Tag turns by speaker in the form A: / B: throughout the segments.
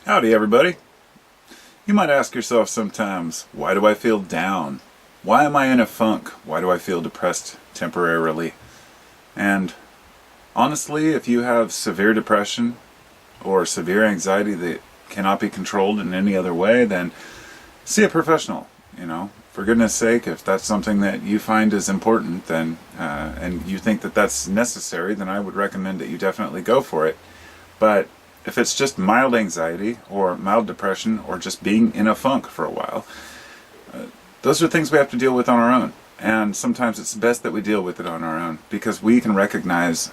A: Howdy everybody. You might ask yourself sometimes, why do I feel down? Why am I in a funk? Why do I feel depressed temporarily? And honestly, if you have severe depression or severe anxiety that cannot be controlled in any other way, then see a professional. For goodness sake, if that's something that you find is important, then and you think that that's necessary, then I would recommend that you definitely go for it. But if it's just mild anxiety or mild depression or just being in a funk for a while, those are things we have to deal with on our own. And sometimes it's best that we deal with it on our own because we can recognize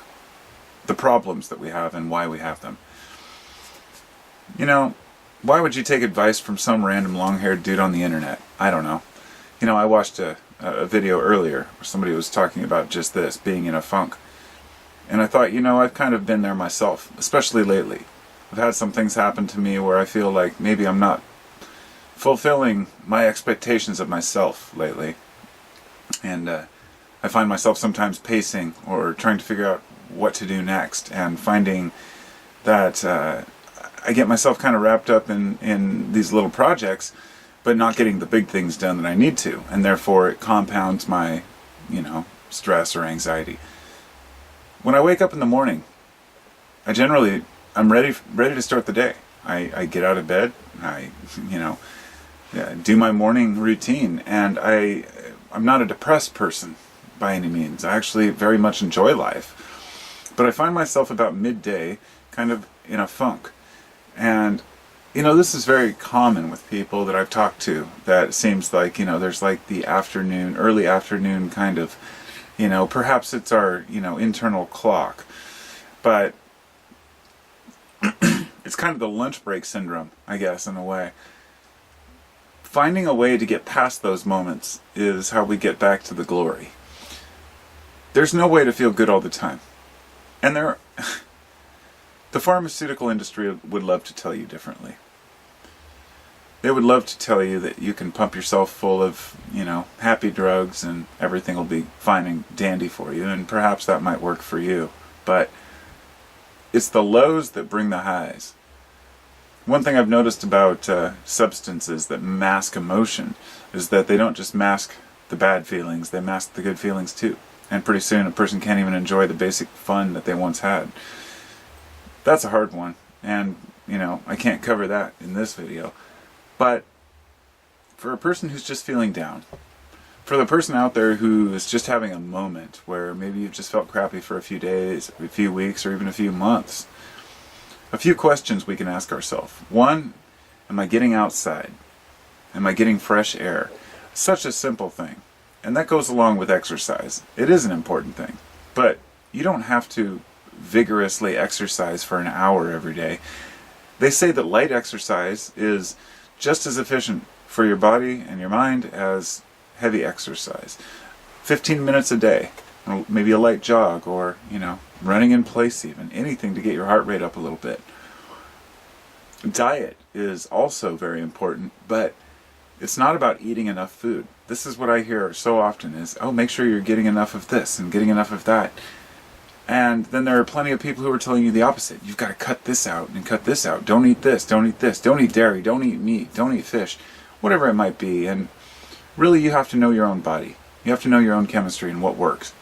A: the problems that we have and why we have them. Why would you take advice from some random long-haired dude on the internet? I don't know. I watched a video earlier where somebody was talking about just this, being in a funk. And I thought, I've kind of been there myself, especially lately. I've had some things happen to me where I feel like maybe I'm not fulfilling my expectations of myself lately. And I find myself sometimes pacing or trying to figure out what to do next, and finding that I get myself kind of wrapped up in these little projects, but not getting the big things done that I need to. And therefore it compounds my, stress or anxiety. When I wake up in the morning, I'm ready to start the day. I get out of bed, I do my morning routine, and I'm not a depressed person by any means. I actually very much enjoy life. But I find myself about midday kind of in a funk. And this is very common with people that I've talked to, that it seems like, there's like the early afternoon kind of, perhaps it's our, internal clock. But it's kind of the lunch break syndrome, I guess, in a way. Finding a way to get past those moments is how we get back to the glory. There's no way to feel good all the time. And the pharmaceutical industry would love to tell you differently. They would love to tell you that you can pump yourself full of, happy drugs and everything will be fine and dandy for you, and perhaps that might work for you. But it's the lows that bring the highs. One thing I've noticed about substances that mask emotion is that they don't just mask the bad feelings, they mask the good feelings too. And pretty soon a person can't even enjoy the basic fun that they once had. That's a hard one, and I can't cover that in this video. But for a person who's just feeling down, for the person out there who is just having a moment where maybe you've just felt crappy for a few days, a few weeks, or even a few months, a few questions we can ask ourselves. One, am I getting outside? Am I getting fresh air? Such a simple thing. And that goes along with exercise. It is an important thing. But you don't have to vigorously exercise for an hour every day. They say that light exercise is just as efficient for your body and your mind as heavy exercise. 15 minutes a day, or maybe a light jog, or running in place even, anything to get your heart rate up a little bit. Diet is also very important, but it's not about eating enough food. This is what I hear so often is, make sure you're getting enough of this and getting enough of that. And then there are plenty of people who are telling you the opposite. You've got to cut this out and cut this out. Don't eat this, don't eat this, don't eat dairy, don't eat meat, don't eat fish, whatever it might be. And really you have to know your own body. You have to know your own chemistry and what works.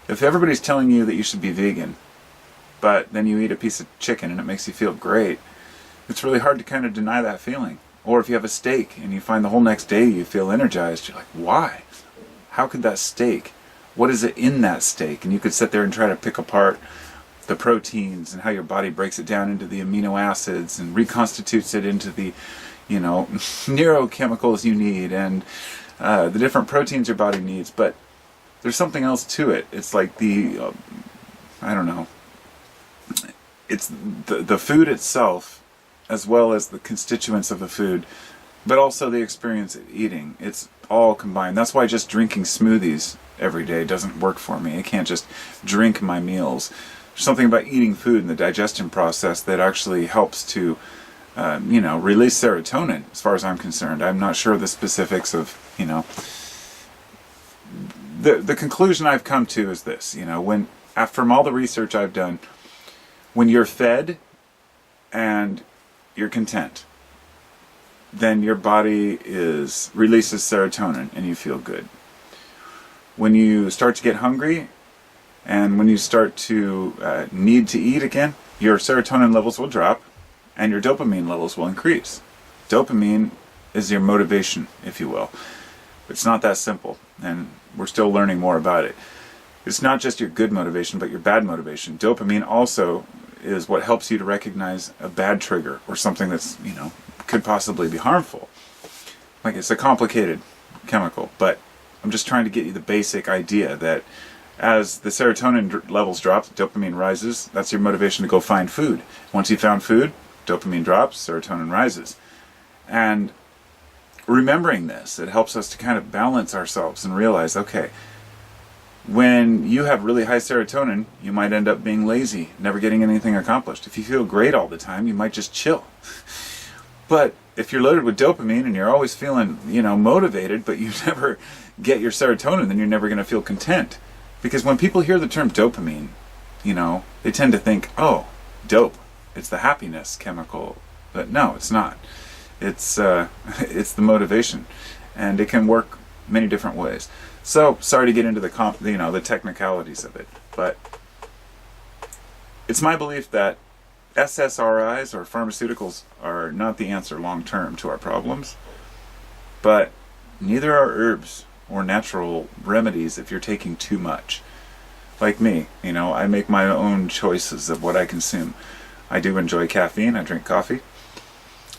A: If everybody's telling you that you should be vegan, but then you eat a piece of chicken and it makes you feel great, it's really hard to kind of deny that feeling. Or if you have a steak and you find the whole next day you feel energized, you're like, why? How could that steak? What is it in that steak? And you could sit there and try to pick apart the proteins and how your body breaks it down into the amino acids and reconstitutes it into the, neurochemicals you need and the different proteins your body needs. But there's something else to it. It's like it's the food itself, as well as the constituents of the food, but also the experience of eating. It's all combined. That's why just drinking smoothies every day doesn't work for me. I can't just drink my meals. There's something about eating food and the digestion process that actually helps to, release serotonin, as far as I'm concerned. I'm not sure the specifics of, the conclusion I've come to is this, from all the research I've done, when you're fed and you're content. Then your body releases serotonin and you feel good. When you start to get hungry and when you start to need to eat again, your serotonin levels will drop and your dopamine levels will increase. Dopamine is your motivation, if you will. It's not that simple, and we're still learning more about it. It's not just your good motivation, but your bad motivation. Dopamine also is what helps you to recognize a bad trigger or something that's, could possibly be harmful. Like, it's a complicated chemical, but I'm just trying to get you the basic idea that as the serotonin levels drop, dopamine rises. That's your motivation to go find food. Once you found food, dopamine drops, serotonin rises. And remembering this, it helps us to kind of balance ourselves and realize, okay, when you have really high serotonin, you might end up being lazy, never getting anything accomplished. If you feel great all the time, you might just chill. But if you're loaded with dopamine and you're always feeling, motivated, but you never get your serotonin, then you're never going to feel content. Because when people hear the term dopamine, they tend to think, oh, dope, it's the happiness chemical. But no, it's not. It's the motivation, and it can work many different ways. So, sorry to get into the technicalities of it, but it's my belief that SSRIs or pharmaceuticals are not the answer long term to our problems, but neither are herbs or natural remedies if you're taking too much. Like me, I make my own choices of what I consume. I do enjoy caffeine, I drink coffee,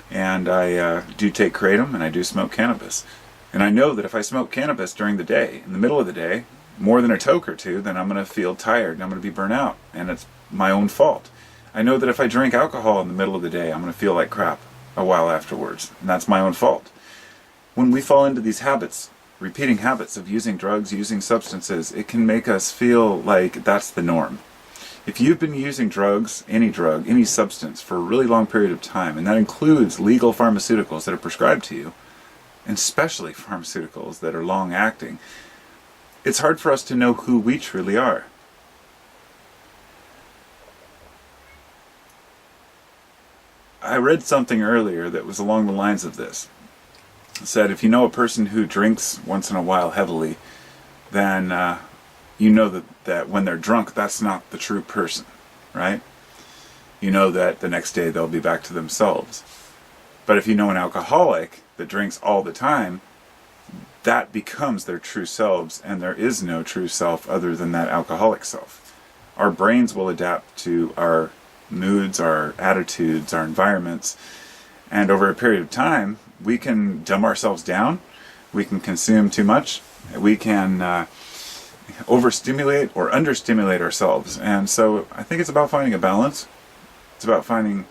A: and I do take kratom, and I do smoke cannabis. And I know that if I smoke cannabis during the day, in the middle of the day, more than a toke or two, then I'm going to feel tired and I'm going to be burnt out, and it's my own fault. I know that if I drink alcohol in the middle of the day, I'm going to feel like crap a while afterwards, and that's my own fault. When we fall into these habits, repeating habits of using drugs, using substances, it can make us feel like that's the norm. If you've been using drugs, any substance, for a really long period of time, and that includes legal pharmaceuticals that are prescribed to you, and especially pharmaceuticals that are long-acting, it's hard for us to know who we truly are. I read something earlier that was along the lines of this. It said, if you know a person who drinks once in a while heavily, then you know that when they're drunk, that's not the true person, right? You know that the next day they'll be back to themselves. But if you know an alcoholic that drinks all the time, that becomes their true selves, and there is no true self other than that alcoholic self. Our brains will adapt to our moods, our attitudes, our environments, and over a period of time, we can dumb ourselves down, we can consume too much, we can overstimulate or understimulate ourselves. And so I think it's about finding a balance. It's about finding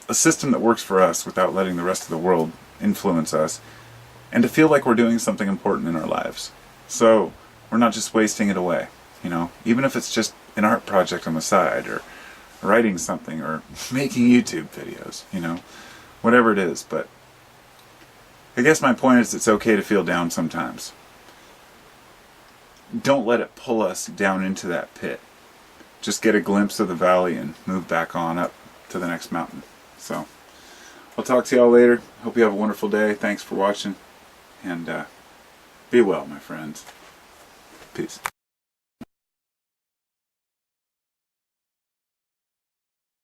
A: a system that works for us without letting the rest of the world influence us, and to feel like we're doing something important in our lives. So we're not just wasting it away, even if it's just an art project on the side, or writing something, or making YouTube videos, whatever it is. But I guess my point is, it's okay to feel down sometimes. Don't let it pull us down into that pit. Just get a glimpse of the valley and move back on up to the next mountain. So I'll talk to y'all later. Hope you have a wonderful day. Thanks for watching, and be well, my friends. Peace.